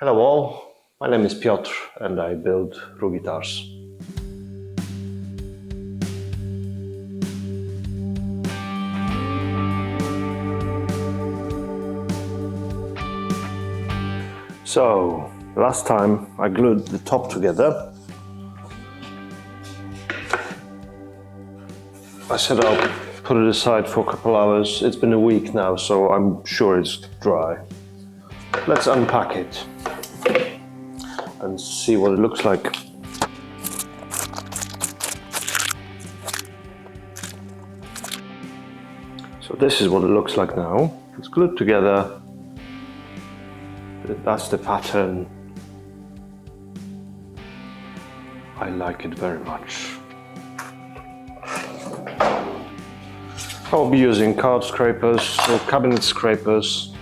Hello all, my name is Piotr and I build Ru guitars. So, last time I glued the top together. I said I'll put it aside for a couple hours. It's been a week now, so I'm sure it's dry. Let's unpack it and see what it looks like. So this is what it looks like now. It's glued together. That's the pattern. I like it very much. I'll be using card scrapers or cabinet scrapers.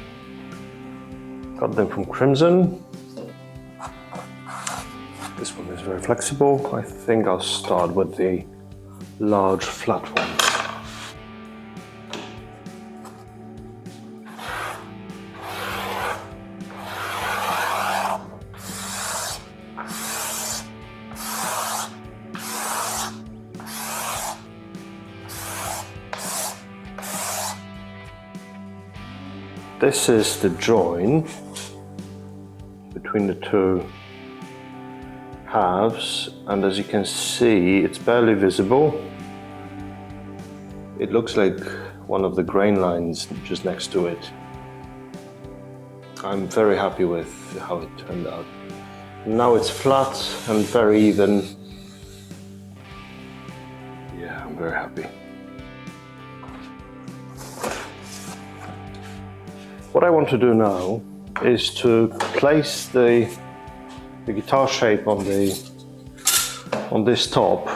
Got them from Crimson. This one is very flexible. I think I'll start with the large flat one. This is the join between the two halves, and as you can see, it's barely visible. It looks like one of the grain lines just next to it. I'm very happy with how it turned out. Now it's flat and very even. Yeah, I'm very happy. What I want to do now is to place the guitar shape on this top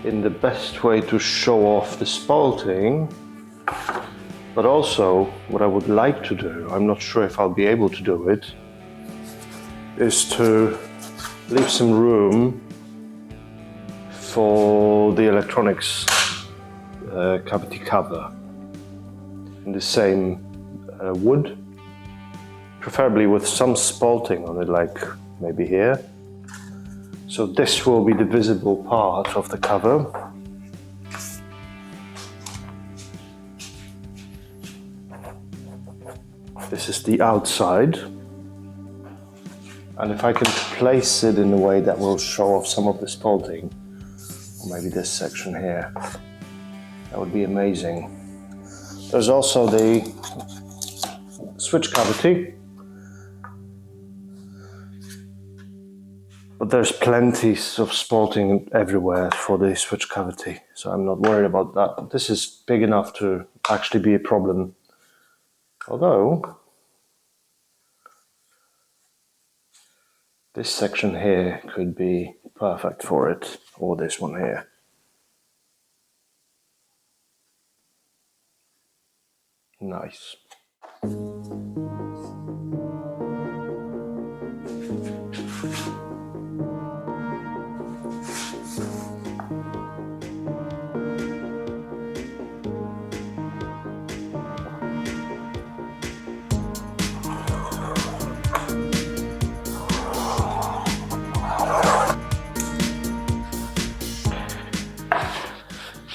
in the best way to show off the spalting, but also what I would like to do, I'm not sure if I'll be able to do it, is to leave some room for the electronics cavity cover in the same wood, preferably with some spalting on it, like maybe here. So this will be the visible part of the cover. This is the outside. And if I can place it in a way that will show off some of the spalting, or maybe this section here, that would be amazing. There's also the switch cavity, but there's plenty of spalting everywhere for the switch cavity, so I'm not worried about that. This is big enough to actually be a problem, although this section here could be perfect for it, or this one here. Nice.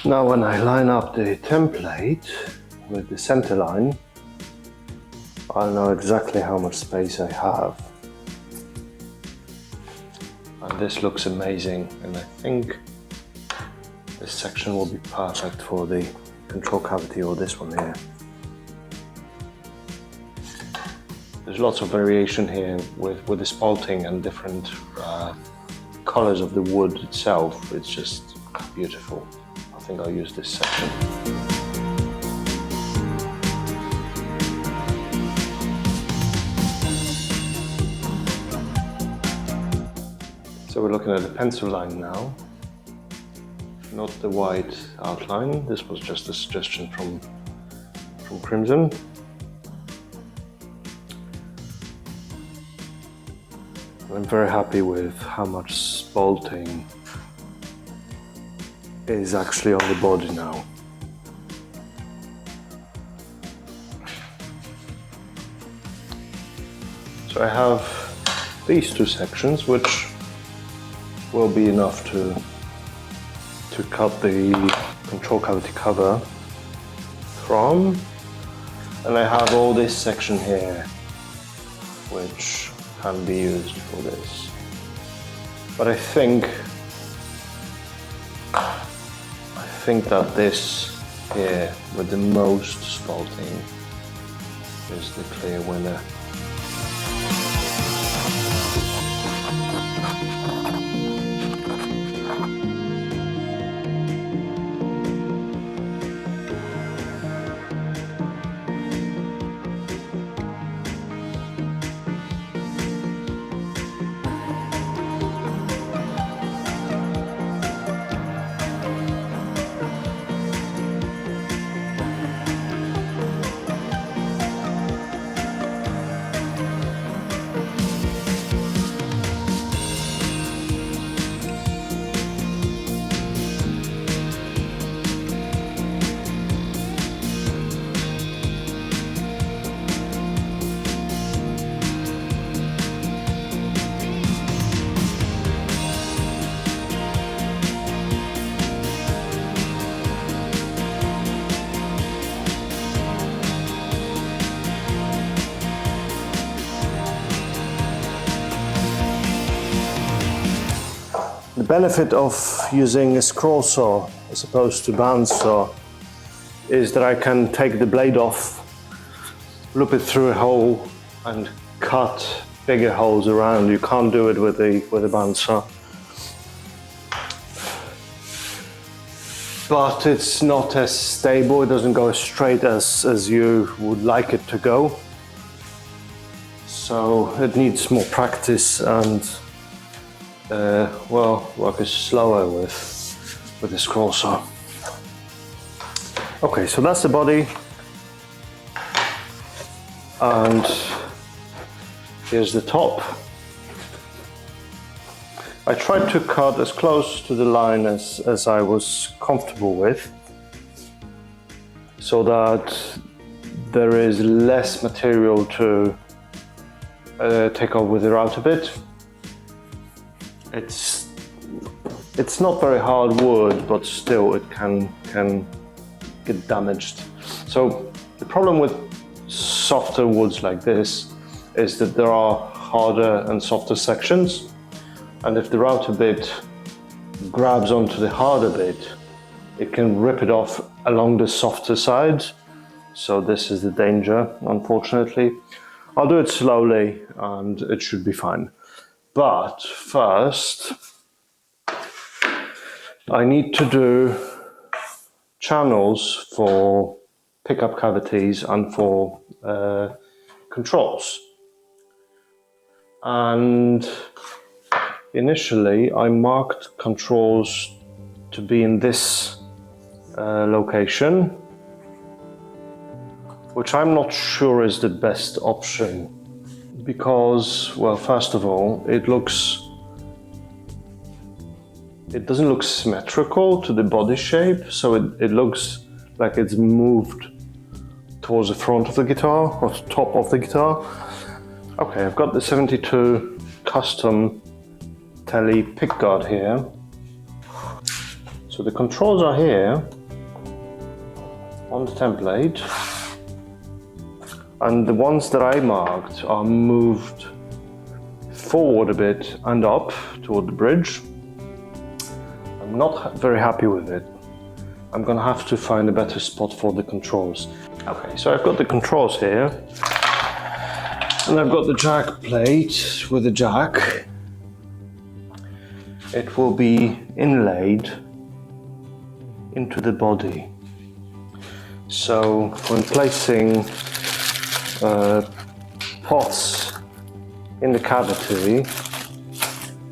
Now when I line up the template with the center line, I'll know exactly how much space I have. And this looks amazing, and I think this section will be perfect for the control cavity, or this one here. There's lots of variation here with the spalting and different colors of the wood itself. It's just beautiful. I think I'll use this section. So we're looking at the pencil line now, not the white outline. This was just a suggestion from Crimson. I'm very happy with how much spalting is actually on the body now. So I have these two sections, which will be enough to cut the control cavity cover from. And I have all this section here, which can be used for this. But I think that this here with the most spalting is the clear winner. The benefit of using a scroll saw as opposed to bandsaw is that I can take the blade off, loop it through a hole and cut bigger holes around. You can't do it with a bandsaw. But it's not as stable, it doesn't go as straight as you would like it to go. So it needs more practice and well, work is slower with the scroll saw. Okay, so that's the body, and here's the top. I tried to cut as close to the line as I was comfortable with, so that there is less material to take off with the router bit. It's not very hard wood, but still it can get damaged. So the problem with softer woods like this is that there are harder and softer sections, and if the router bit grabs onto the harder bit, it can rip it off along the softer side. So this is the danger, unfortunately. I'll do it slowly and it should be fine. But first, I need to do channels for pickup cavities and for controls. And initially, I marked controls to be in this location, which I'm not sure is the best option. Because, well, first of all, it doesn't look symmetrical to the body shape, so it looks like it's moved towards the front of the guitar, or top of the guitar. Okay, I've got the 72 custom Tele pickguard here. So the controls are here on the template. And the ones that I marked are moved forward a bit and up toward the bridge. I'm not very happy with it. I'm gonna have to find a better spot for the controls. Okay, so I've got the controls here. And I've got the jack plate with the jack. It will be inlaid into the body. So when placing pots in the cavity,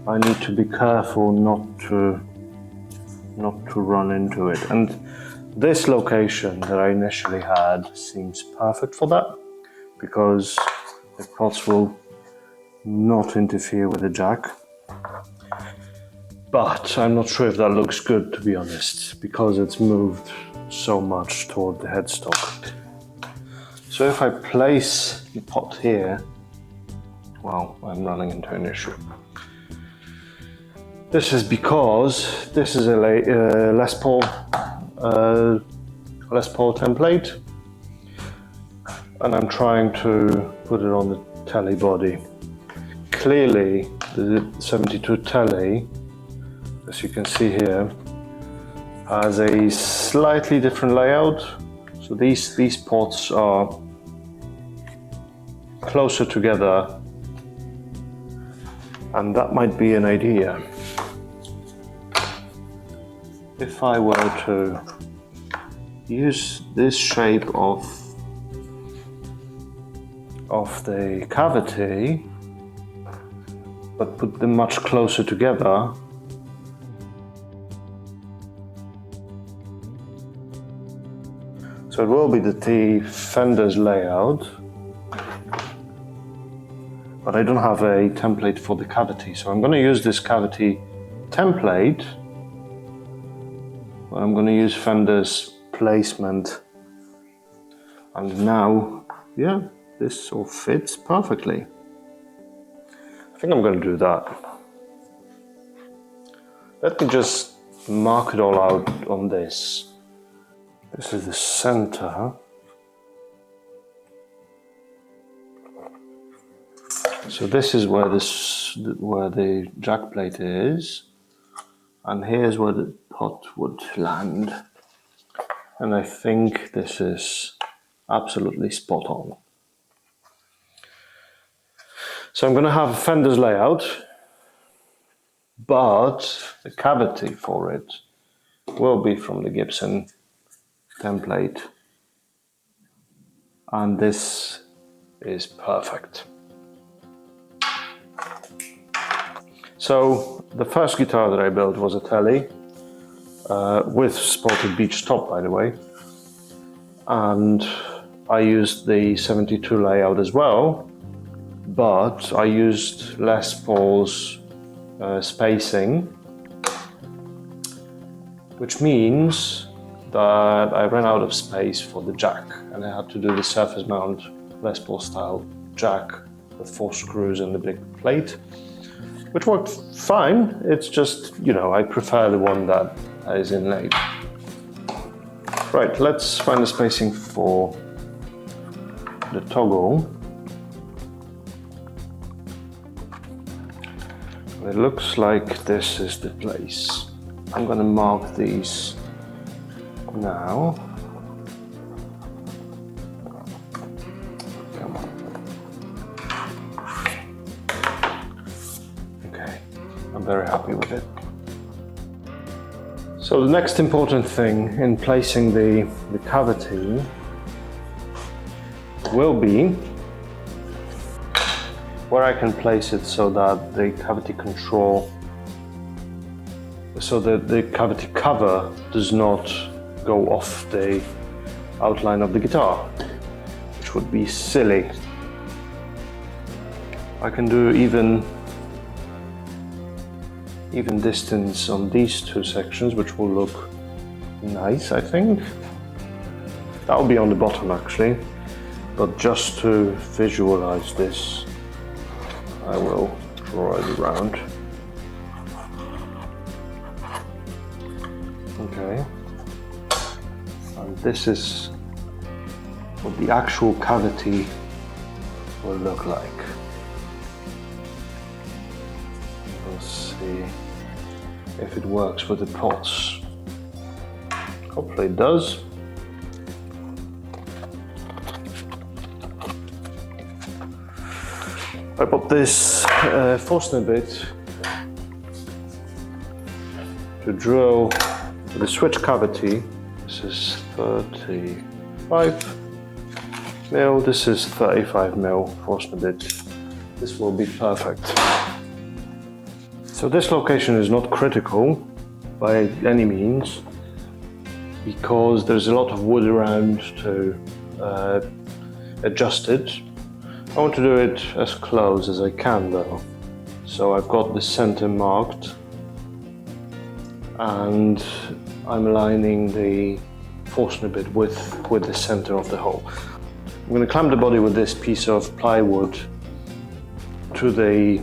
I need to be careful not to run into it. And this location that I initially had seems perfect for that, because the pots will not interfere with the jack. But I'm not sure if that looks good, to be honest, because it's moved so much toward the headstock. So if I place the pot here, well, I'm running into an issue. This is because this is a Les Paul template, and I'm trying to put it on the telly body. Clearly, the 72 telly, as you can see here, has a slightly different layout. So these ports are closer together, and that might be an idea. If I were to use this shape of the cavity, but put them much closer together, so it will be the fender's layout, but I don't have a template for the cavity, so I'm going to use this cavity template, but I'm going to use fender's placement, and now, yeah, this all fits perfectly. I think I'm going to do that. Let me just mark it all out on this. This is the center. So this is where the jack plate is, and here's where the pot would land. And I think this is absolutely spot on. So I'm going to have a fender's layout, but the cavity for it will be from the Gibson template, and this is perfect. So the first guitar that I built was a telly with sported beech top, by the way, and I used the 72 layout as well, but I used Les Paul's spacing, which means that I ran out of space for the jack, and I had to do the surface mount Les Paul style jack with 4 screws and the big plate, which worked fine. It's just, you know, I prefer the one that is inlaid. Right, let's find the spacing for the toggle. It looks like this is the place. I'm going to mark these now. Come on. Okay, I'm very happy with it. So the next important thing in placing the cavity will be where I can place it so that the cavity control, so that the cavity cover does not go off the outline of the guitar, which would be silly. I can do even distance on these 2 sections, which will look nice, I think. That will be on the bottom actually, but just to visualize this, I will draw it around. Okay. And this is what the actual cavity will look like. We'll see if it works with the pots. Hopefully it does. I bought this Forstner bit to drill the switch cavity. This is 35 mil, this is 35 mil Forstner bit. This will be perfect. So this location is not critical by any means, because there's a lot of wood around to adjust it. I want to do it as close as I can though. So I've got the center marked, and I'm aligning the Forstner bit with the center of the hole. I'm going to clamp the body with this piece of plywood to the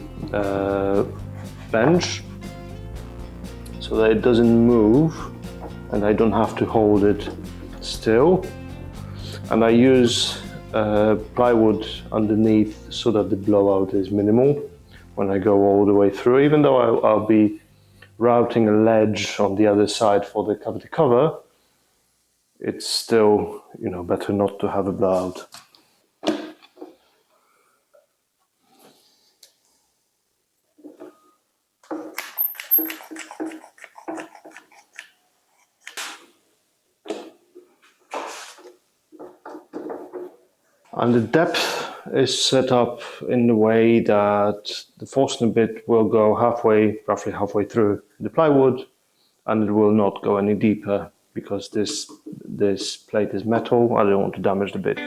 bench so that it doesn't move and I don't have to hold it still. And I use plywood underneath so that the blowout is minimal when I go all the way through. Even though I'll be routing a ledge on the other side for the cavity cover, it's still, you know, better not to have a blowout. And the depth is set up in the way that the Forstner bit will go halfway, roughly halfway through the plywood, and it will not go any deeper because this plate is metal. I don't want to damage the bit.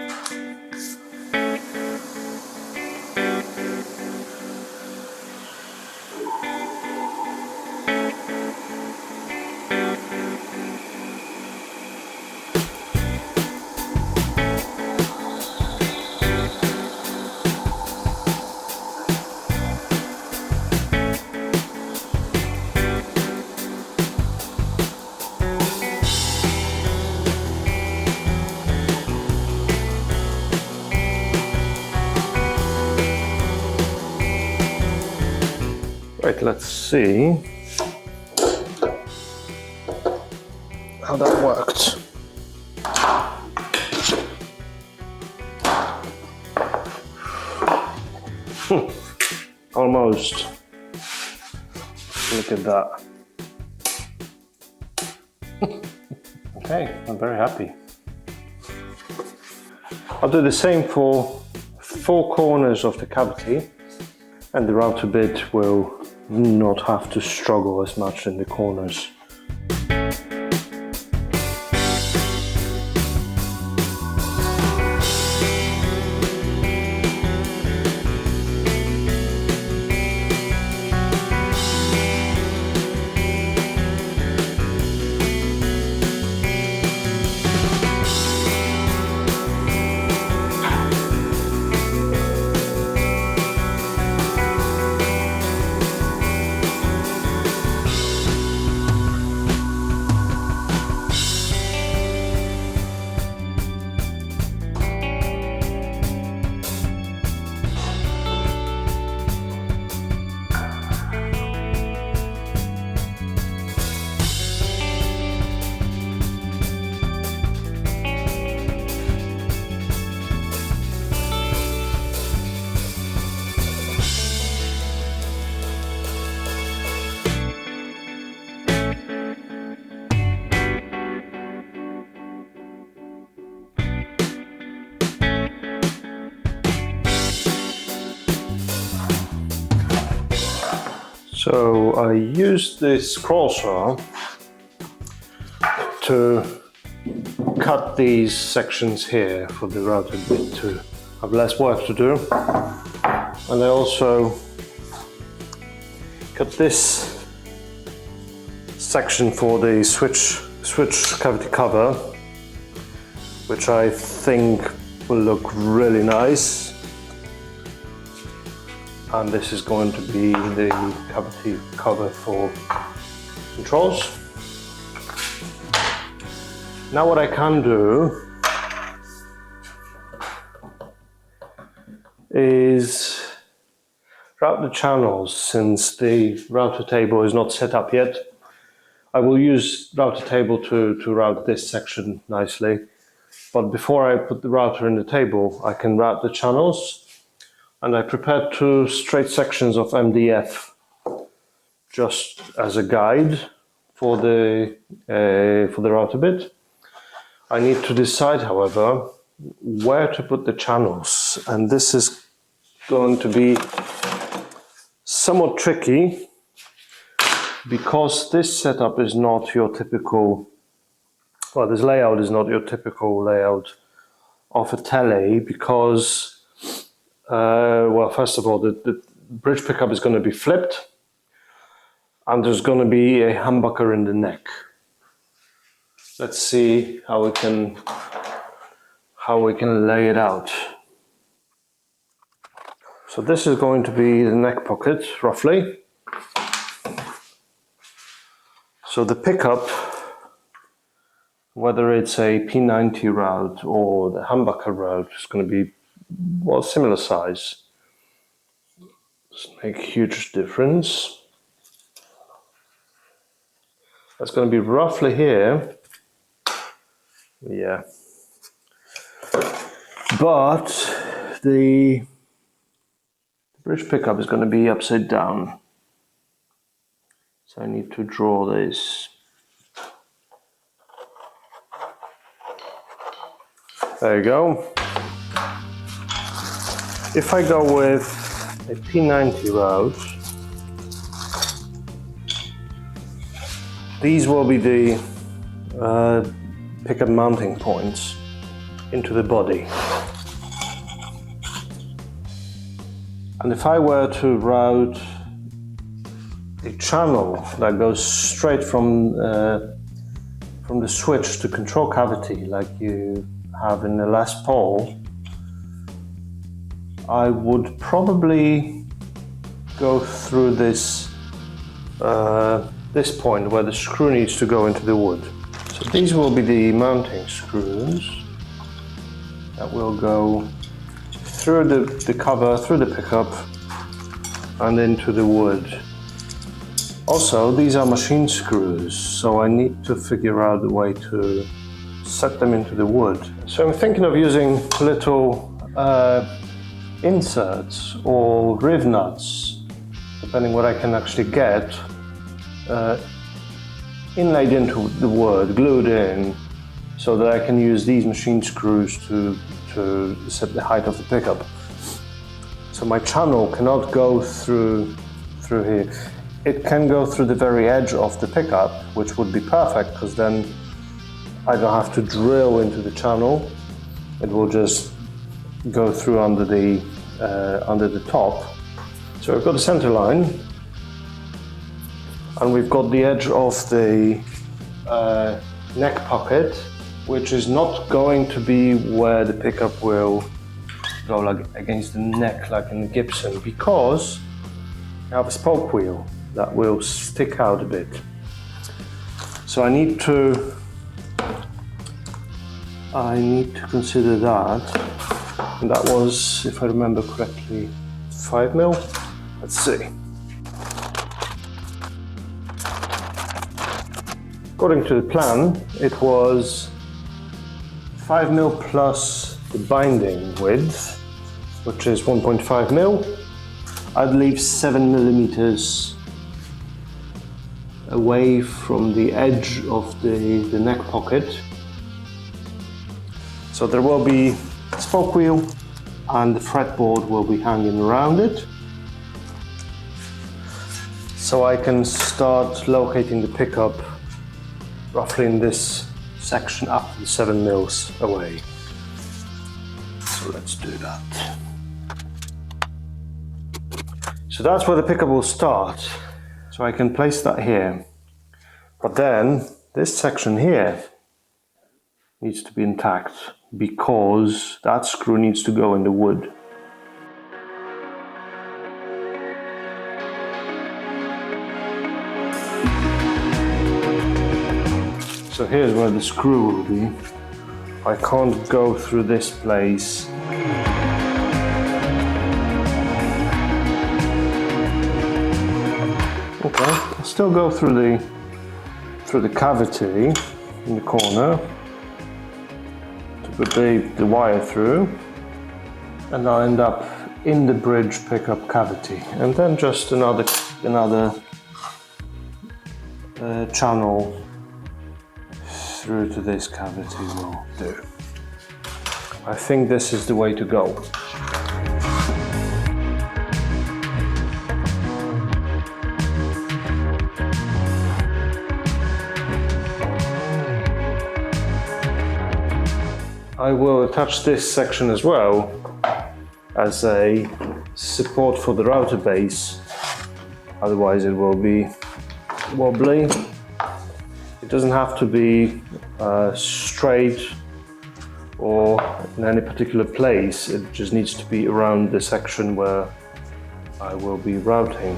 Right, let's see how that worked. Almost. Look at that. Okay, I'm very happy. I'll do the same for 4 corners of the cavity, and the router bit will not have to struggle as much in the corners. So I used this scroll saw to cut these sections here for the router bit to have less work to do. And I also cut this section for the switch cavity cover, which I think will look really nice. And this is going to be the cavity cover for controls. Now what I can do is route the channels. Since the router table is not set up yet, I will use router table to route this section nicely. But before I put the router in the table, I can route the channels. And I prepared 2 straight sections of MDF just as a guide for the router bit. I need to decide, however, where to put the channels, and this is going to be somewhat tricky because this setup is not your typical, well, this layout is not your typical layout of a tele because well, first of all, the bridge pickup is going to be flipped, and there's going to be a humbucker in the neck. Let's see how we can lay it out. So this is going to be the neck pocket, roughly. So the pickup, whether it's a P90 route or the humbucker route, is going to be, well, similar size. Doesn't make a huge difference. That's going to be roughly here. Yeah. But the bridge pickup is going to be upside down. So I need to draw this. There you go. If I go with a P90 route, these will be the pickup mounting points into the body. And if I were to route a channel that goes straight from the switch to control cavity, like you have in the Les Paul, I would probably go through this this point where the screw needs to go into the wood. So these will be the mounting screws that will go through the cover, through the pickup, and into the wood. Also, these are machine screws, so I need to figure out a way to set them into the wood. So I'm thinking of using little inserts or riv nuts, depending what I can actually get, inlaid into the wood, glued in, so that I can use these machine screws to set the height of the pickup. So my channel cannot go through here. It can go through the very edge of the pickup, which would be perfect, because then I don't have to drill into the channel. It will just go through under the top. So we've got the center line, and we've got the edge of the neck pocket, which is not going to be where the pickup will go, like against the neck, like in the Gibson, because I have a spoke wheel that will stick out a bit. So I need to consider that. And that was, if I remember correctly, 5mm. Let's see. According to the plan, it was 5mm plus the binding width, which is 1.5mm. I'd leave 7mm away from the edge of the neck pocket. So there will be a spoke wheel and the fretboard will be hanging around it. So I can start locating the pickup roughly in this section up to 7mm away. So let's do that. So that's where the pickup will start. So I can place that here. But then this section here needs to be intact because that screw needs to go in the wood. So here's where the screw will be. I can't go through this place. Okay, I'll still go through the cavity in the corner to put the wire through, and I'll end up in the bridge pickup cavity, and then just another channel through to this cavity will do. I think this is the way to go. I will attach this section as well as a support for the router base, otherwise it will be wobbly. It doesn't have to be straight or in any particular place, it just needs to be around the section where I will be routing.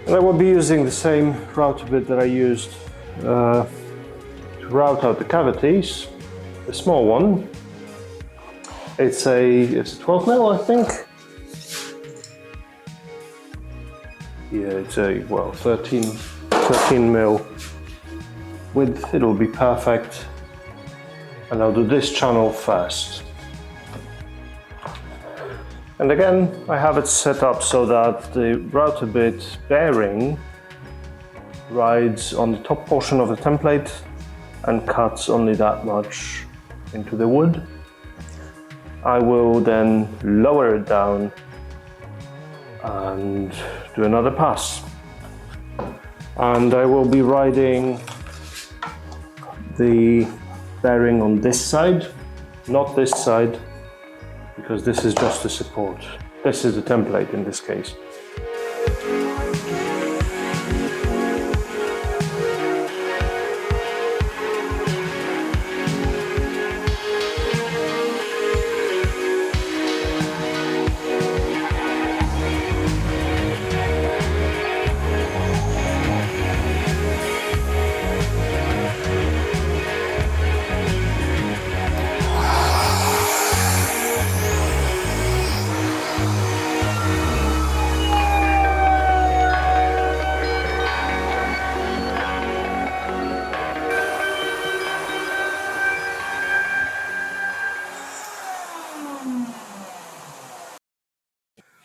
And I will be using the same router bit that I used to route out the cavities, the small one. It's a 12 mil, I think. Yeah, it's a, well, 13 mil width. It'll be perfect. And I'll do this channel first. And again, I have it set up so that the router bit bearing rides on the top portion of the template and cuts only that much into the wood. I will then lower it down and do another pass. And I will be riding the bearing on this side, not this side, because this is just a support. This is the template in this case.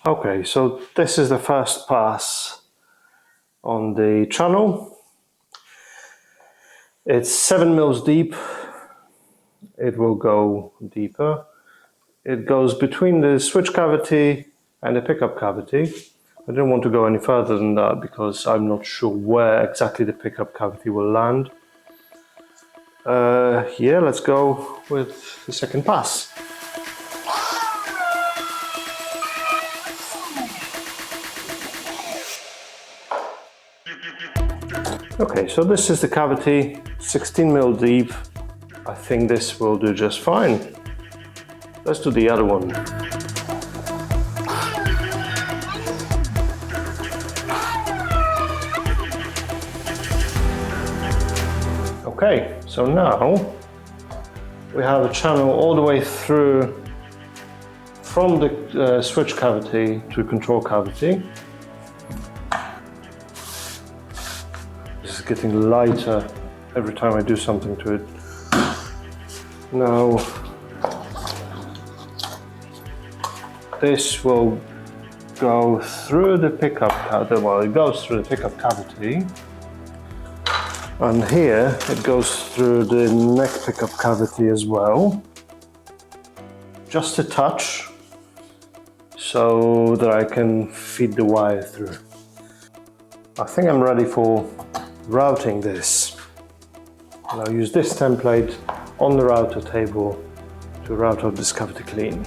Okay, so this is the first pass on the channel. It's 7 mils deep. It will go deeper. It goes between the switch cavity and the pickup cavity. I don't want to go any further than that because I'm not sure where exactly the pickup cavity will land. Yeah, let's go with the second pass. Okay, so this is the cavity, 16 mil deep. I think this will do just fine. Let's do the other one. Okay, so now we have a channel all the way through from the switch cavity to control cavity. This is getting lighter every time I do something to it. Now, this will go through the pickup cavity. Well, it goes through the pickup cavity. And here it goes through the neck pickup cavity as well. Just a touch so that I can feed the wire through. I think I'm ready for routing this. And I'll use this template on the router table to route out this cavity clean.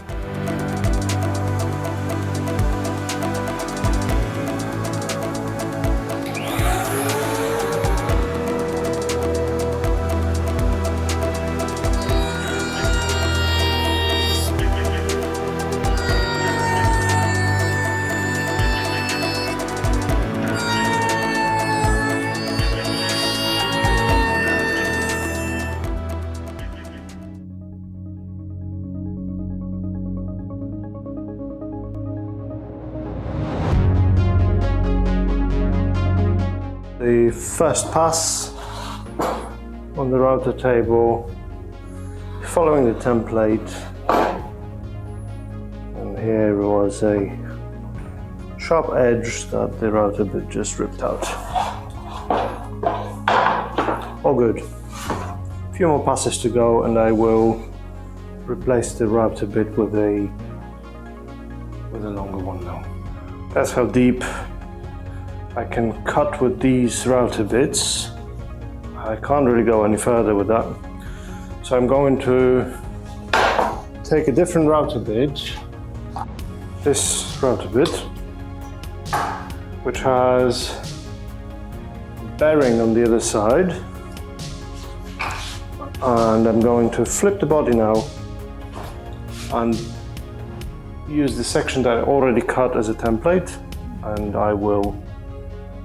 The first pass on the router table, following the template, and here was a sharp edge that the router bit just ripped out. All good. A few more passes to go and I will replace the router bit with a longer one now. That's how deep I can cut with these router bits. I can't really go any further with that. So I'm going to take a different router bit, this router bit, which has bearing on the other side, and I'm going to flip the body now and use the section that I already cut as a template, and I will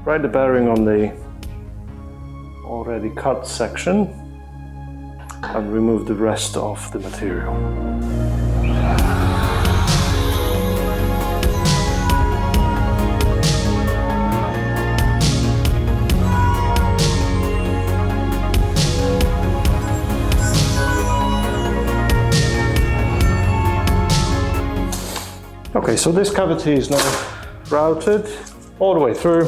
write the bearing on the already cut section and remove the rest of the material. Okay, so this cavity is now routed all the way through.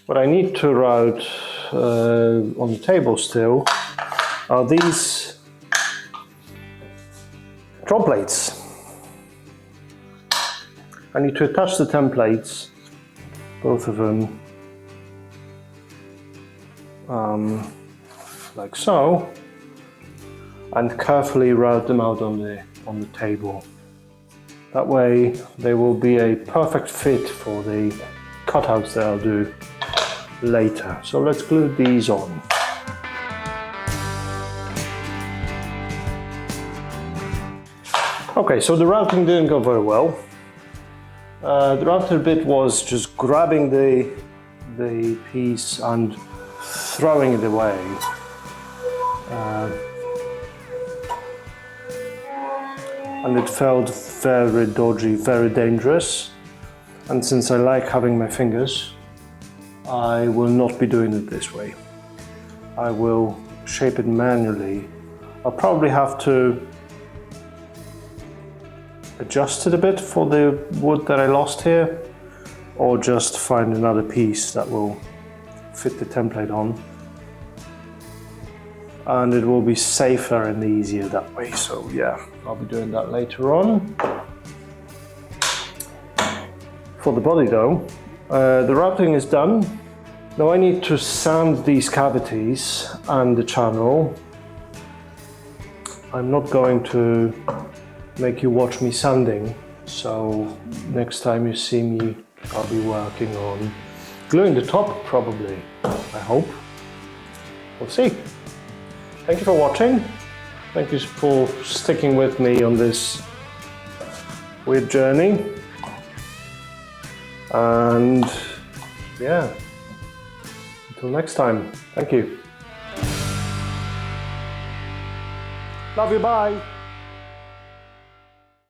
What I need to route on the table still are these drop plates. I need to attach the templates, both of them, like so, and carefully route them out on the table. That way they will be a perfect fit for the cutouts that I'll do later. So let's glue these on. Okay, so the routing didn't go very well. The router bit was just grabbing the piece and throwing it away. And it felt very dodgy, very dangerous. And since I like having my fingers, I will not be doing it this way. I will shape it manually. I'll probably have to adjust it a bit for the wood that I lost here, or just find another piece that will fit the template on. And it will be safer and easier that way. So yeah, I'll be doing that later on. For the body though, the routing is done. Now I need to sand these cavities and the channel. I'm not going to make you watch me sanding, so next time you see me, I'll be working on gluing the top probably, I hope. We'll see. Thank you for watching. Thank you for sticking with me on this weird journey. And yeah, until next time, thank you. Love you, bye.